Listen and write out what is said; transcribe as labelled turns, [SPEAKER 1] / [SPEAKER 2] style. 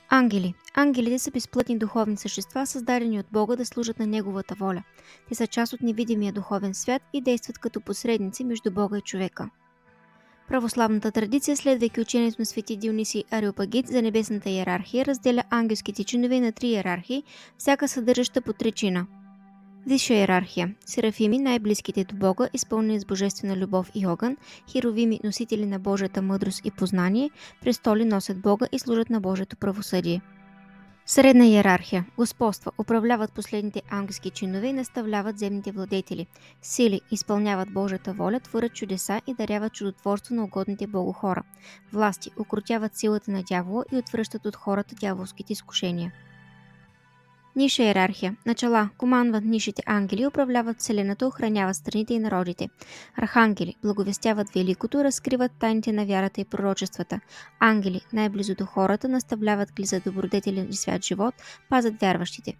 [SPEAKER 1] Ангели. Ангелите са безплътни духовни същества, създадени от Бога да служат на Неговата воля. Те са част от невидимия духовен свят и действат като посредници между Бога и човека. Православната традиция, следвайки учението на свети Дионисий Ареопагит за небесната иерархия, разделя ангелските чинове на 3 иерархии, всяка съдържаща по 3 чина. Висша иерархия. Серафими, най-близките до Бога, изпълнени с божествена любов и огън, херовими, носители на Божията мъдрост и познание, престоли носят Бога и служат на Божието правосъдие. Средна иерархия. Господства управляват последните ангелски чинове и наставляват земните владетели. Сили изпълняват Божията воля, творят чудеса и даряват чудотворство на угодните Богу хора. Власти укротяват силата на дявола и отвръщат от хората дяволските изкушения. Ниша иерархия. Начала командват нишите ангели, управляват вселената, охраняват страните и народите. Архангели благовестяват великото, разкриват тайните на вярата и пророчествата. Ангели, най-близо до хората, наставляват ги за добродетелен и свят живот, пазят вярващите.